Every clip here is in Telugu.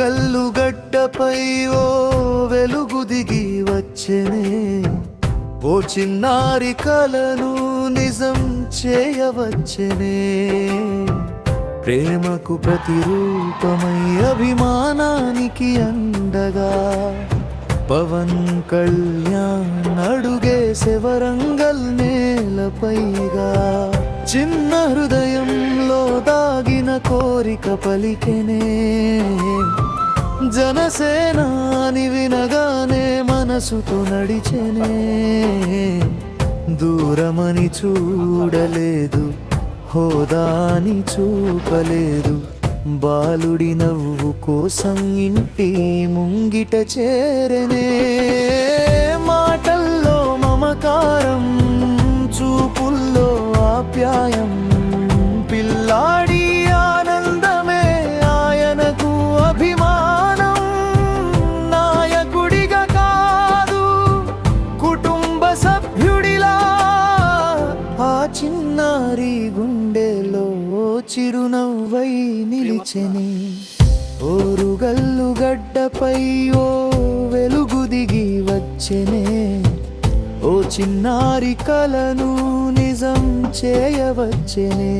గల్లుగడ్డపై ఓ వెలుగు దిగి వచ్చెనే, ఓ చిన్నారి కలను నిజం చేయవచ్చెనే. ప్రేమకు ప్రతిరూపమై అభిమానానికి అండగా పవన్ కళ్యాణ్ అడుగేసే వరంగల్ నేలపైగా. చిన్న హృదయంలో దాగిన కోరిక పలికెనే, జనసేనాని వినగానే మనసుతో నడిచెనే. దూరమని చూడలేదు, హోదాని చూపలేదు, బాలుడి నవ్వు కోసం ఇంటి ముంగిట చేరనే. మాటల్లో మమకారం, చూపుల్లో ఆప్యాయం, పిల్లాడి ఆనందమే ఆయనకు అభిమానం. నాయకుడిగా కాదు, కుటుంబ సభ్యుడిలా ఆ చిన్నారి గుండెలో చిరునవ్వై నిలిచెని. ఓరుగల్లు గడ్డపై ఓ వెలుగు దిగి వచ్చెనే, ఓ చిన్నారి కలను నిజం చేయవచ్చెనే.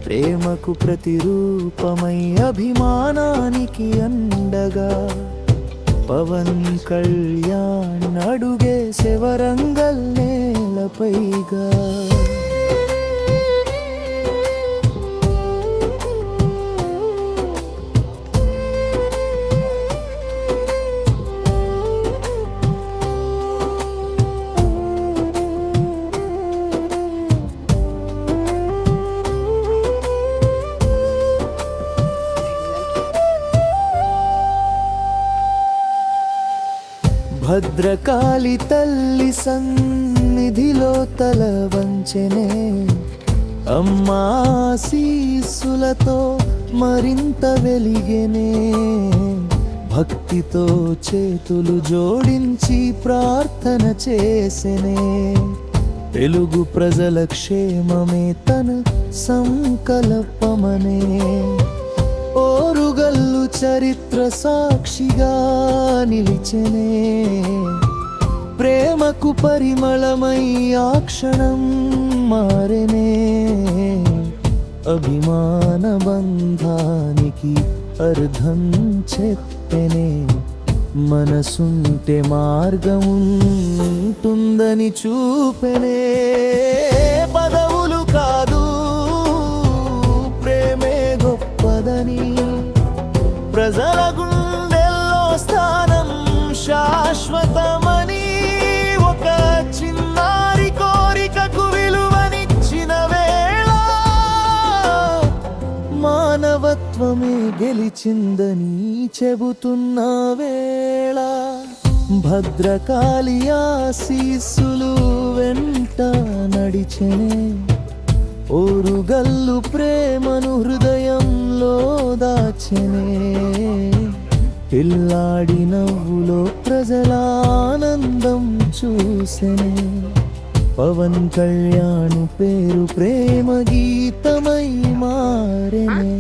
ప్రేమకు ప్రతిరూపమై అభిమానానికి అండగా పవన్ కళ్యాణ్ అడుగేసే వరంగల్ నేలపైగా. భద్రకాళి తల్లి సన్నిధిలో తల వంచెనే, అమ్మా ఆశీస్సులతో మరింత వెలిగెనే. భక్తితో చేతులు జోడించి ప్రార్థన చేసెనే, తెలుగు ప్రజల క్షేమమే తన సంకల్పమనే. ఓరుగల్లు చరిత్ర సాక్షిగా నిలిచెనే, ప్రేమకు పరిమళమై ఆ క్షణం మారెనే. అభిమాన బంధానికి అర్థం చెప్పెనే, మనసుంటే మార్గం ఉంటుందని చూపెనే. పదవులు కాదు, ప్రేమే గొప్పదని, ప్రజల గుండెల్లో స్థానం శాశ్వతమని, ఒక చిన్నారి కోరికకు విలువనిచ్చిన వేళ మానవత్వమే గెలిచిందని చెబుతున్న వేళ. భద్రకాళి ఆశీస్సులు వెంట నడిచెనే, ఓరుగల్లు ప్రేమను హృదయంలో దాచెనే. పిల్లాడి నవ్వులో ప్రజల ఆనందం చూసెనే, పవన్ కళ్యాణ్ పేరు ప్రేమ గీతమై మారెనే.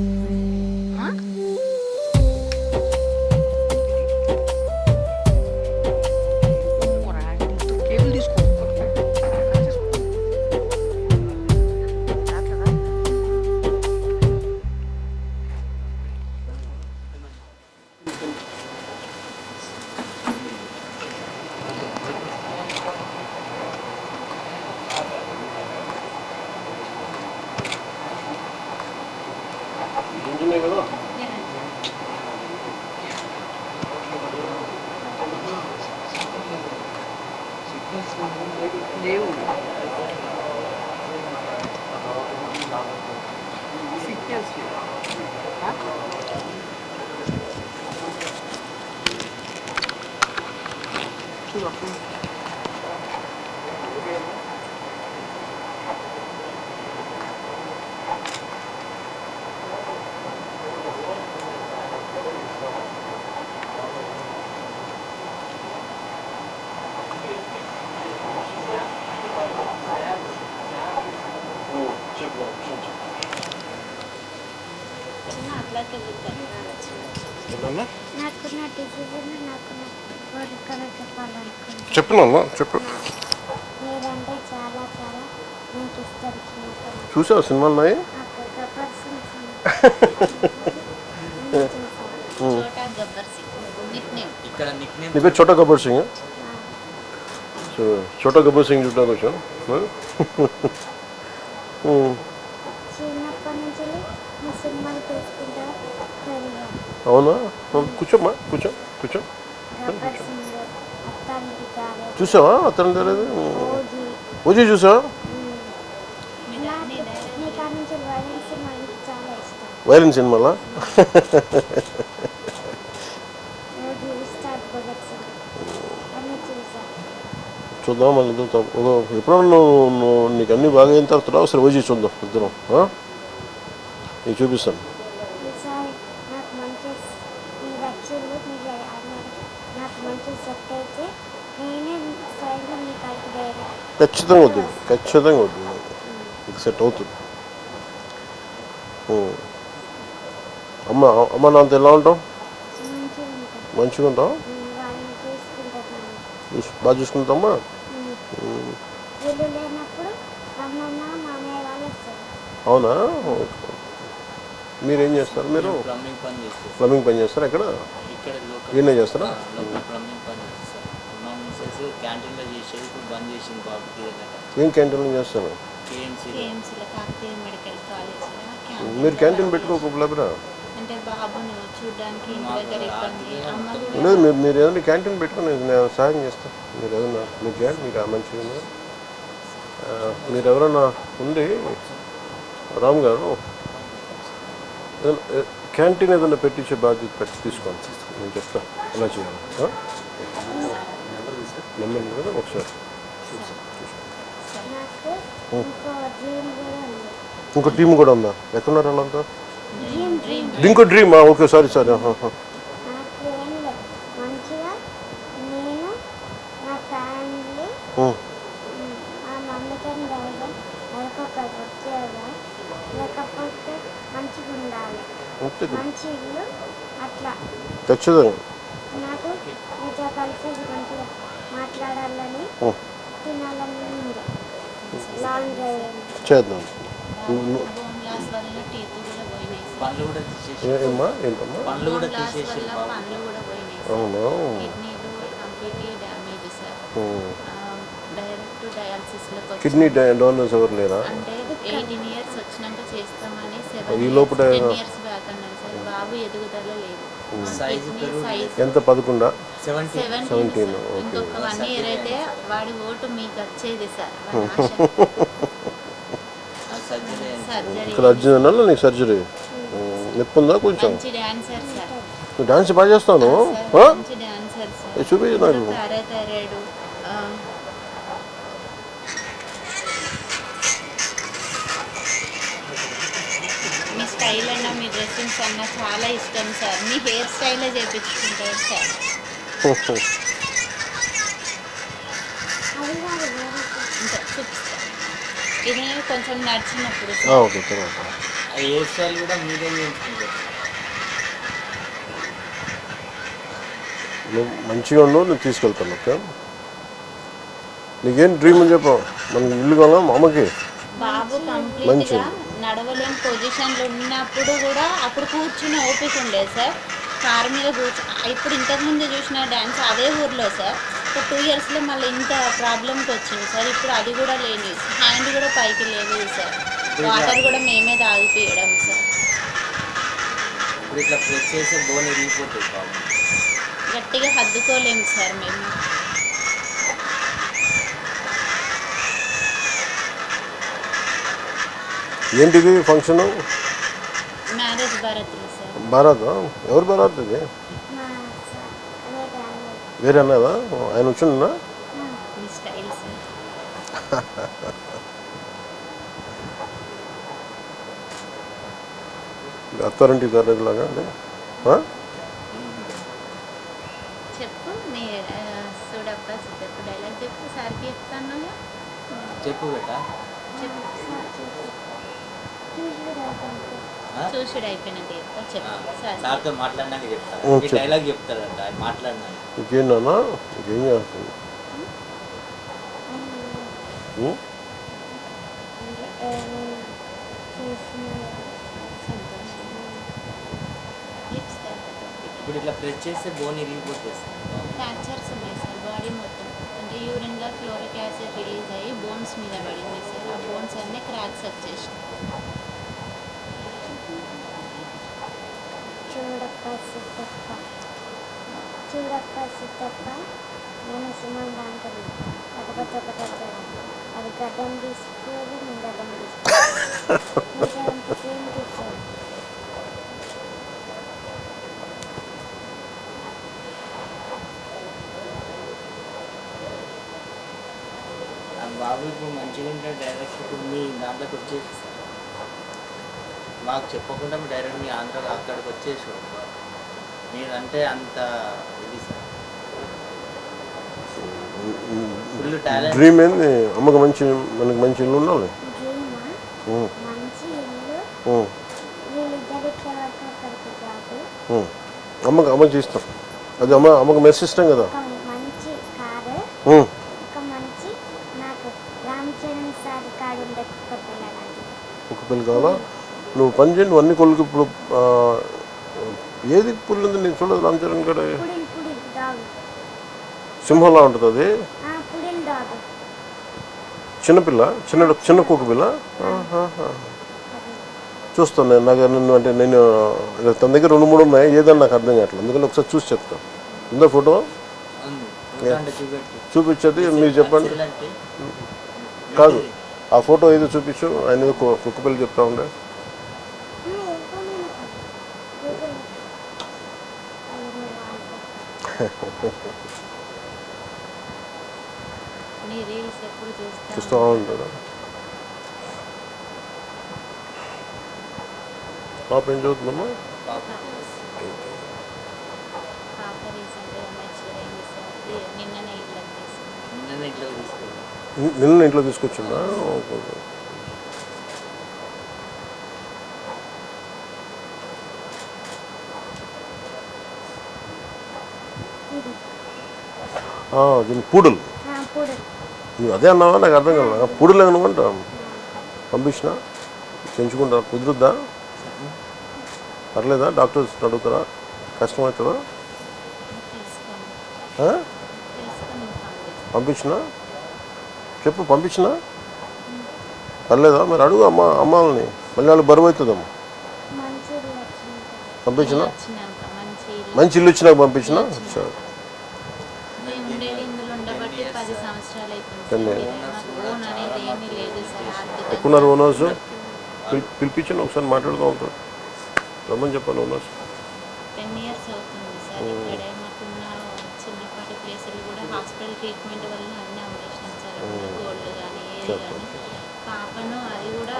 అట్లా ఏంటన్నా నాకున్న డిసీజన్ నాకున్న కోరికలు చెప్పాలనుకుంటున్నాను. చెప్పినా చెప్పు. మీరంటే చాలా చాలా నాకు ఇష్టం. చిన్నప్పటి చూసావు సినిమాలు నాయి? నాకు గబ్బర్ సింగ్ చోటా గబ్బర్ సింగ్ నిక్ నేమ్. ఇక్కడ నిక్ నేమ్ నీ పేరు చోటా గబ్బర్ సింగ్? చోటా గబ్బర్ సింగ్ చూడడానికి వచ్చాను. చిన్నప్పటి నుంచి మా సినిమాలు చూసుకుంటా పెరిగాను. అవునా? కూర్చోమ్మా, కూర్చో కూర్చో. గబ్బర్ సింగ్, అత్తానికి గారే, చూసావా అతను తెలియదు? ఓజీ. ఓజీ చూసావా? మీ కాడ నుంచి వైలెన్స్ సినిమా నాకు చాలా ఇష్టం. వైలెన్స్ సినిమాలా? ఓజీ, ఉస్తాద్ భగత్ సింగ్ అన్నీ చూసా. చూద్దాం మళ్ళీ చూద్దాం. ఎప్పుడన్నా నువ్వు నీకు అన్నీ బాగా అయిన తర్వాత రావు సరే ఓజీ చూద్దాం ఇద్దరం. నీకు చూపిస్తాను. ఈసారి నాకు మంచి మీరు వచ్చింది మీరు అన్నారు నాకు మంచి సెట్ అయితే నేనే స్టైల్లో మీ కాడికి డైరెక్ట్ ఖచ్చితంగా వద్దు, ఖచ్చితంగా వద్దు. ఇది సెట్ అవుతుంది. అమ్మ అమ్మ నాన్నతో ఎలా ఉంటావు? మంచిగా ఉంటాను. మంచిగా ఉంటావు? వాళ్ళని చూసుకుంటాను. బాగా చూసుకుంటామా? వీళ్ళు లేనప్పుడు అమ్మమ్మ మామయ్య వాళ్ళు వస్తారు. అవునా? మీరేం చేస్తారు? మీరు ప్లంబింగ్ పని చేస్తారా? ఎక్కడ ఈయనే చేస్తారా? ప్లంబింగ్ పని చేస్తారు. మా మిసెస్ క్యాంటీన్లో చేసేది ఇప్పుడు బంద్ చేసింది బాబుకి. ఏం క్యాంటీన్లో చేస్తాను? కేఎంసీలో కాకతీయ మెడికల్ కాలేజీలో మీరు క్యాంటీన్ పెట్టుకోకపోలేరా? అంటే బాబును చూడడానికి ఇంటి దగ్గర ఇబ్బంది. అమ్మ లేదు, మీరు ఏదైనా క్యాంటీన్ పెట్టుకుని నేను సహాయం చేస్తాను. మీరు ఏదైనా మీకు చేయండి, మీకు మంచిగా ఉంది. మీరు ఎవరైనా ఉండి రామ్ గారు క్యాంటీన్ ఏదైనా పెట్టించే బాధ్యత పెట్టి తీసుకోండి. నేను చెప్తాను ఎలా చేయాలి. నెంబర్ కదా ఒకసారి నాకు ఇంకో డ్రీమ్ కూడా ఉంది. ఇంకో టీం కూడా ఉందా? ఎక్కడున్నారు వాళ్ళంతా? డ్రీమ్ ఇంకో డ్రీమ్. Okay, sorry sorry. నాకు ఏం లేదు, మంచిగా నేను నా ఫ్యామిలీ మా మమ్మీకి డాడీ ఒక ఉద్యోగం లేకపోతే మంచిగా ఉండాలి, మంచి ఇల్లు అట్లా. ఖచ్చితంగా నాకు మీతో కలిసి మంచిగా మాట్లాడాలని తినాలని ఉంది. లాంగ్ డ్రైవ్ చేద్దాం. బోన్ లాస్ వల్ల టీత్ కూడా పోయినాయి. పళ్ళు కూడా తీసేసి ఏమ్మా ఏంటమ్మా? పళ్ళు కూడా తీసేసి పనులు కూడా పోయినాయి. అవునా? కిడ్నీలు కంప్లీట్లీ డ్యామేజ్ సార్. డైరెక్ట్ డయాలసిస్లోకి వచ్చి కిడ్నీ డోనర్స్ ఎవరు లేరా? అంటే 18 years వచ్చినాక చేస్తామని ఈ లోపల 10 years బ్యాక్ అన్నారు సార్. బాబు ఎదుగుదల లేదు. సైజు ఎంత? 11? 17. ఇంకొక 1 year అయితే వాడి ఓటు మీకు వచ్చేది సార్. వాడి ఆశ. సర్జరీ ఇక్కడ అర్జున్ నీకు సర్జరీ నొప్పి ఉందా కొంచెం? మంచి డాన్సర్ సార్. నువ్వు డాన్స్ బాగా చేస్తాను. మంచి డాన్సర్ సార్. చూపించు నాకు. పారాథైరాయిడ్ మీ స్టైల్ అన్నా మీ డ్రెస్సింగ్స్ అన్నా చాలా ఇష్టం సార్. మీ హెయిర్ స్టైలే చేయించుకుంటారు సార్. ఇది కొంచెం నడిచినప్పుడు ఓకే తర్వాత హెయిర్ స్టైల్ కూడా మీరే చేయించుకుంటారు. నువ్వు మంచిగా ఉండవు, నేను తీసుకెళ్తాను. ఓకే, నీకేం డ్రీమ్ అని చెప్పు. మనకి ఇల్లు కావాలా మా అమ్మకి? బాబు కంప్లీట్గా నడవలేని పొజిషన్లో ఉన్నప్పుడు కూడా అప్పుడు కూర్చుని ఓపిక ఉండేది సార్. కారు మీద ఇప్పుడు ఇంతకుముందు చూసిన డ్యాన్స్ అదే ఊర్లో సార్. ఒక 2 yearsలో మళ్ళీ ఇంత ప్రాబ్లంకి వచ్చింది సార్. ఇప్పుడు అది కూడా లేని, హ్యాండ్ కూడా పైకి లేదు సార్. వాటర్ కూడా మేమే తాగిపోయడం సార్. ఇప్పుడు ఇట్లా ప్రెస్ చేసే బోన్ ఇరిగిపోతుంది బాబు. గట్టిగా హద్దుకోలేము సార్ మేము. ఏంటిది ఫంక్షన్? మ్యారేజ్ భారత్లో సార్. భారత్? ఎవరు భారత్ ఇది? వేరే అన్నదా? ఆయన వచ్చిండా? మీ స్టైల్ సార్. అత్తారింటికి తరలేదులాగా అండి. చెప్పు నీ చూడబ్బా చెప్పు, డైలాగ్ చెప్పు. సార్కి చెప్తాను. చెప్పు బేటా. చెప్పు. చూసుడు అయిపోయినాక చెప్తా చెప్పు సార్ సార్తో మాట్లాడినాక చెప్తారు ఓ, ఈ చెప్పు. డైలాగ్ చెప్తారంట ఆయన మాట్లాడినాక. ఇంకేంటన్నా ఇంకేం చేస్తుంది ఉం? లిప్స్ ఇప్పుడు ఇట్లా ప్రెస్ చేస్తే బోన్ ఇరిగిపోతుంది సార్. ఫ్రాక్చర్స్ ఉన్నాయి సార్ బాడీ మొత్తం అంటే యూరిన్లో క్లోరిక్ యాసిడ్ రిలీజ్ అయ్యి బోన్స్ మీద పడింది సార్ ఆ బోన్స్ అన్నీ క్రాక్స్ వచ్చేసినాయి చూడప్ప సిద్ధప్ప నేను సుమన్ దాంట్లో కాకపోతే ఒకటి వచ్చాను అది గడ్డం తీసుకోవాలి నేను గడ్డం తీసుకోవాలి అంత సేమ్ తీసుకోవాలి ఆ బాబు ఇప్పుడు మంచిగా ఉంటే డైరెక్ట్ ఇప్పుడు మీ దాంట్లోకి వచ్చేసి సార్ మాకు చెప్పకుండా డైరెక్ట్ మీ ఆంధ్రాలో అక్కడికి వచ్చేసి మీరంటే అంత ఇది సార్ ఫుల్ టాలెంట్. డ్రీమ్ ఏంది అమ్మకి మంచి మనకి మంచి ఇల్లు ఉండాలి డ్రీమా ఉం. మంచి ఇల్లు ఉం. వీళ్ళిద్దరు ఇట్లా వరకు ఒకరికి జాబు ఉం. అమ్మకి చేస్తాం అది అమ్మకి మెస్ ఇష్టం కదా ఒక మంచి కారు ఉం. ఒక మంచి నాకు రామ్ చరణ్ సార్ కాడు ఉండే కుక్క పిల్లలాంటి ఒక పిల్ల కావాలా నువ్వు పని చేయండి అన్ని కొడుకు ఇప్పుడు ఏది పుల్లు ఉంది నేను చూడదు రామ్ చరణ్ గడ పుడిల్ డాగ్ సింహంలా ఉంటుంది అది పుడిల్ డాగ్ చిన్నపిల్ల చిన్న కుక్క పిల్ల చూస్తాను నేను నాకు నన్ను అంటే నేను తన దగ్గర 2-3 ఉన్నాయి ఏదన్నా నాకు అర్థం కావట్లేదు అందుకని ఒకసారి చూసి చెప్తాను ఉందా ఫోటో ఉంది ఫోటో అంటే చూపెట్టి చూపించేది మీరు చెప్పండి అంటే కాదు ఆ ఫోటో ఏదో చూపించు ఆయన ఏదో కుక్క పిల్ల చెప్తా ఉండే నీ రీల్స్ ఎప్పుడు చూస్తూ చూస్తా ఉంటాడు పాప ఏం చదువుతుందమ్మా పాప పాప రీసెంట్గా మెచ్యూర్ అయింది సార్ నిన్ననే ఇట్లా తీసుకున్నాను నిన్న ఇంట్లో తీసుకెళ్ళి నిన్న ఇంట్లో తీసుకొచ్చిందా ఓకే. దీని పూడలు పుడిల్ నువ్వు అదే అన్నావా నాకు అర్థం కాదు పూడలు అనుకుంటా పంపించిన పెంచుకుంటా కుదురుద్దా పర్లేదా డాక్టర్స్ అడుగుతారా కష్టమవుతుందా తెలుసుకోండి ఆ? తెలుసుకొని ఇన్ఫామ్ చేస్తాను పంపించినా చెప్పు పంపించినా పర్లేదా మరి అడుగు అమ్మాలని మళ్ళీ వాళ్ళు బరువు అవుతుందమ్మా మంచి ఇల్లు వచ్చింది పంపించినా వచ్చినాక మంచి ఇల్లు వచ్చినాక పంపించినా సరే మేము ఉండేది ఇందులో ఉండబట్టి 10 సంవత్సరాలు అవుతుంది టెన్ సార్ మాకు ఓన్ అనేది ఏమీ లేదు సార్ ఆర్థిక ఎక్కున్నారు ఓనర్స్ పిలిపించండి ఒకసారి మాట్లాడుతూ ఉంటారు రమ్మని చెప్పాను ఓనర్స్ 10 years అవుతుంది సార్ ఇక్కడే మాకున్న చిన్నపాటి ప్లేసులు కూడా హాస్పిటల్ ట్రీట్మెంట్ వల్ల అన్నీ అమ్మేసినాం సార్ గోల్డ్ కానీ ఏది కానీ పాపను అది కూడా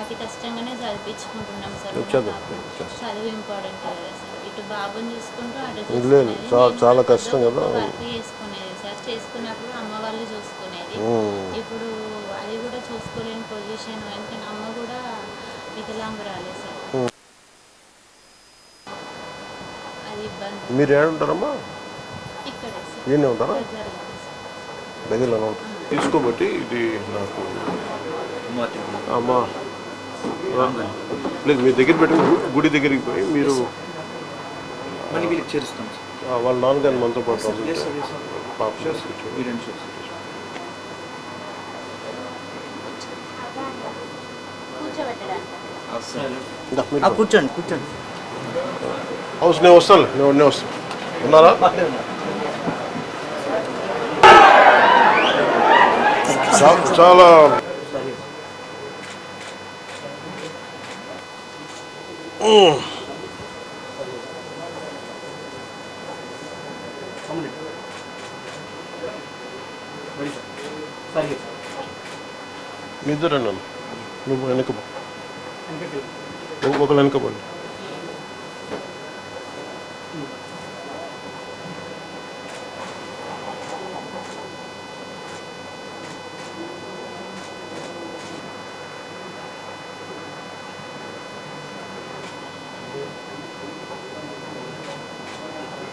అతి కష్టంగానే చదివించుకుంటున్నాం సార్ ఉన్న చదువు, పాపను. చదువు. చదువు ఇంపార్టెంట్ కదా సార్ ఇటు బాబుని చూసుకుంటూ అటు లేదు, చూసుకునేది. నేను చాలా కూడా కష్టం ఏదో కదా. ఒక వర్క్ చేసుకునేది సార్ చేసుకున్నప్పుడు అమ్మ వాళ్ళు చూసుకునేది ఇప్పుడు అది కూడా చూసుకోలేని పొజిషన్ ఎందుకంటే అమ్మ కూడా వికలాంగురాలే సార్ అది ఇబ్బంది మీరు ఏడుంటారమ్మా ఇక్కడే సార్ ఈయనే ఉంటారా దగ్గరలోనే సార్ దగ్గరలోనే ఉంటారు తీసుకోబట్టి ఇది నాకు అమ్మా లేదు మీ దగ్గర పెట్టుకుని గుడి దగ్గరికి పోయి మీరు మళ్ళీ వీళ్ళకి చేరుస్తాం సార్. వాళ్ళ నాన్నగారిని మనతో పాటు Yes, పంపించండి. sir, yes, sir. పాప Sure, sir. ఈ రెండు షూస్. కూర్చోబెట్టడానికి ఇందా, మీరు పో. కూర్చోండి కూర్చోండి హౌస్ నేను వస్తాను నేను వస్తాను ఉన్నారా చాలా మీ ఇద్దరు అన్నాను నువ్వు వెనక పో ఒకళ్ళు వెనక పోండి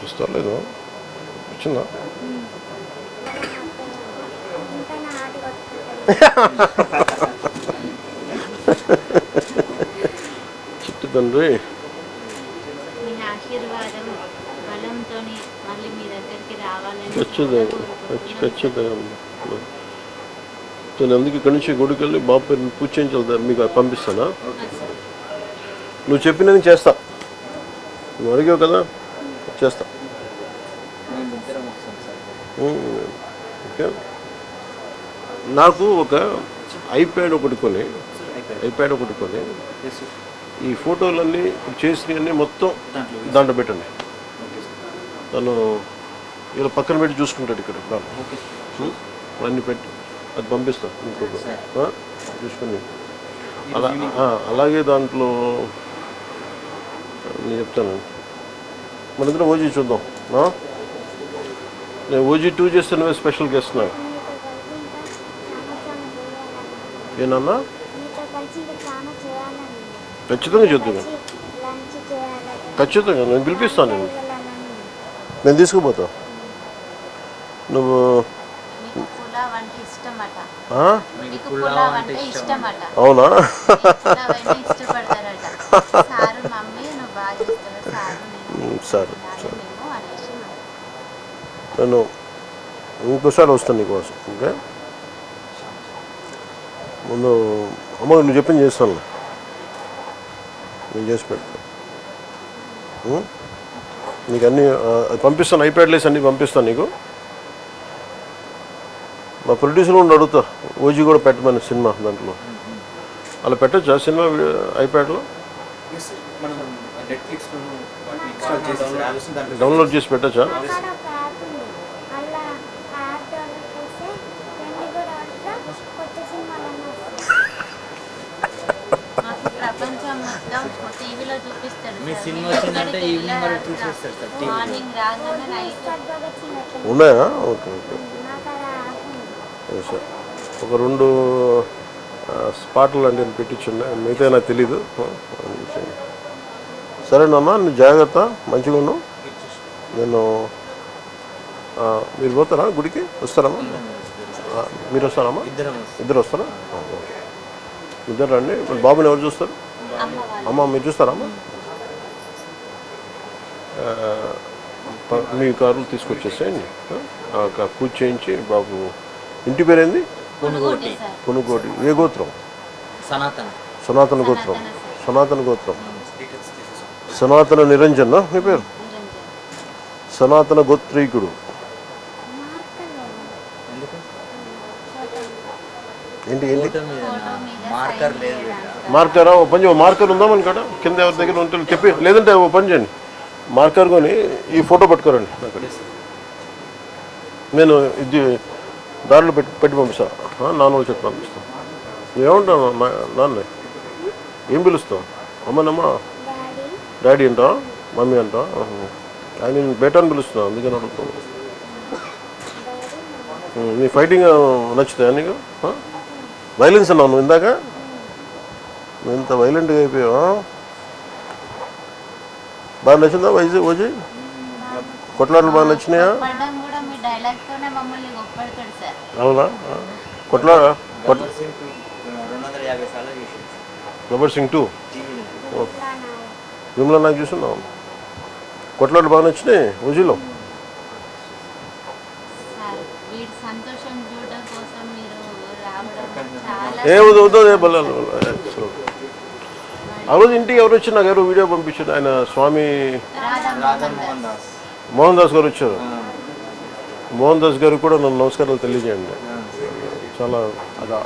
వస్తా లేదు వచ్చిందా ఇంకా నా హార్ట్ కొట్టుకుంటుంది. చిట్టు తండ్రి మీ ఆశీర్వాదం బలంతో మళ్ళీ మీ దగ్గరికి రావాలని ఖచ్చితంగా నేను అందుకు ఇక్కడి నుంచి గుడికి వెళ్ళి బాబు పేరు పూజ చేయించాలి మీకు పంపిస్తానా నువ్వు చెప్పినది చేస్తా నువ్వు అడిగావు కదా చేస్తా మేము ఇద్దరం వస్తాం సార్. ఓకే నాకు ఒక ఐప్యాడ్ ఒకటి కొని ఎస్ సార్. ఈ ఫోటోలన్నీ ఇప్పుడు చేసినవన్నీ మొత్తం దాంట్లో దాంట్లో పెట్టండి ఓకే సార్. తను ఇలా పక్కన పెట్టి చూసుకుంటాడు ఇక్కడ ఓకే ఉం? అన్నీ పెట్టి అది పంపిస్తాను ఇంకొక చూసుకుని అలాగే దాంట్లో నేను చెప్తాను మన ఇద్దరం ఓజీ చూద్దాం నేను ఓజీ 2 చేస్తే నువ్వే స్పెషల్ గెస్ట్ నాకు మీతో కలిసి ఇంకా చాలా చాలా చేయాలని ఏనన్నా మీతో కలిసి ఇంకా చాలా చేయాలని ఖచ్చితంగా చేద్దాం లంచ్ చేయాలని ఖచ్చితంగా నేను పిలిపిస్తాను నేను వెళ్ళాలని నేను తీసుకుపోతా నువ్వు మీకు పులావ్ అంటే ఇష్టమట ఆ? మీకు పులావ్ అంటే ఇష్టమట అవునా పులావ్ అంటే ఇష్టపడతారట సారు మమ్మీ నువ్వు బాగా చేస్తావు సారు నేను సరే తినాలి మేము అనేసి నేను ఇంకోసారి వస్తాను నీకోసం ఓకే ముందు అమ్మ నువ్వు చెప్పింది చేస్తాను నేను చేసి పెడతాను నీకు అన్నీ అది పంపిస్తాను ఐప్యాడ్లేసి అన్నీ పంపిస్తాను నీకు మా ప్రొడ్యూసర్ కూడా అడుగుతా ఓజీ కూడా పెట్టమని సినిమా దాంట్లో అలా పెట్టచ్చా సినిమా ఐప్యాడ్లో ఎస్ సార్. మనం నెట్ఫ్లిక్స్లోను ఇన్స్టాల్ చేసి దాంట్లో డౌన్లోడ్ చేసి పెట్టచ్చా అక్కడ ఒక యాప్ ఉంది అలా ఆ యాప్ డౌన్లోడ్ చేస్తే 24 అవర్స్లో కొత్త సినిమాలన్నీ వస్తాయి. మాకు ప్రపంచం మొత్తం టీవీలో చూపిస్తాడు మీ సార్. సినిమా మేము వచ్చిందంటే ఎక్కడికి ఈవినింగ్ వరకు వెళ్ళాలి చూసేస్తారు సార్ టీవీలో. మార్నింగ్ రాగానే నైట్ ఉస్తాద్ భగత్ సింగ్ ఎట్లా ఉన్నాయా ఓకే ఓకే నాకు అలా యాప్ ఉంది. సార్ ఒక 2 స్పాట్లు అంటే నేను పెట్టించున్నా మిగతా నాకు తెలీదు సరేనమ్మా నువ్వు జాగ్రత్త మంచిగా ఉన్నావు నేను మీరు పోతారా గుడికి వస్తారమ్మా మీరు వస్తారమ్మా ఇద్దరం వస్తాం. ఇద్దరు వస్తారా ఓకే. ఇద్దరు రండి మరి బాబుని ఎవరు చూస్తారు అమ్మ వాళ్ళు అమ్మ మీరు చూస్తారమ్మా మీ కార్లు తీసుకొచ్చేసేయండి పూజ చేయించి బాబు ఇంటి పేరేంది కొనుగోటి సార్ కొనుగోటి ఏ గోత్రం సనాతన సనాతన గోత్రం సనాతన గోత్రం డీటెయిల్స్ తీసేసాం. సనాతన నిరంజన్ మీ పేరు నిరంజన్ సనాతన గోత్రీకుడు ఎందుకు ఏంటి ఏంటి ఫోటో మీద ఫోటో మీద మార్కర్ సైన్ లేదు చేయడానికి. మార్కరా ఓ పని మార్కర్ ఉందా మన కాడ కింద ఎవరి దగ్గర ఉంటే చెప్పి లేదంటే ఓ పని చేయండి మార్కర్ కొని ఈ ఫోటో పట్టుకోరండి అక్కడ నేను ఇది దారిలో పెట్టి పంపిస్తాను నాన్న వాళ్ళు చెప్పి పంపిస్తాను నువ్వేమంటావు నాన్న ఏం పిలుస్తావు అమ్మనమ్మా డాడీ డాడీ అంటా మమ్మీ అంటా ఆయన నేను బేటాన్ని పిలుస్తున్నాను అందుకని అడుగుతాను నీ ఫైటింగ్ నచ్చుతాయా నీకు వైలెన్స్ అన్నావు నువ్వు ఇందాక నువ్వు ఇంత వైలెంట్గా అయిపోయావా బాగా నచ్చిందా ఓజీ కొట్లాటలు బాగా నచ్చినాయా పడడం కూడా మీ డైలాగ్ తోనే మమ్మల్ని గొప్పడతాడు సార్ అవునా గబ్బర్ సింగ్ 250 సార్లు చూసి గబ్బర్ సింగ్ 2 టీవీలో. విమలా నాకు చూస్తున్నావు కొట్లాటలు బాగా నచ్చినాయి ఓజీలో సార్ వీడి సంతోషం చూడడం కోసం మీరు రావడం చాలా ఏ వద్దు బలాలు ఆ రోజు ఇంటికి ఎవరు వచ్చి నాకు ఎవరు వీడియో పంపించారు ఆయన స్వామి రాధా రాధా మోహన్ మోహన్ దాస్. మోహన్ దాస్ గారు వచ్చారు ఆ, మోహన్ దాస్ గారికి కూడా నన్ను నమస్కారాలు తెలియజేయండి ఆ. చాలా అదా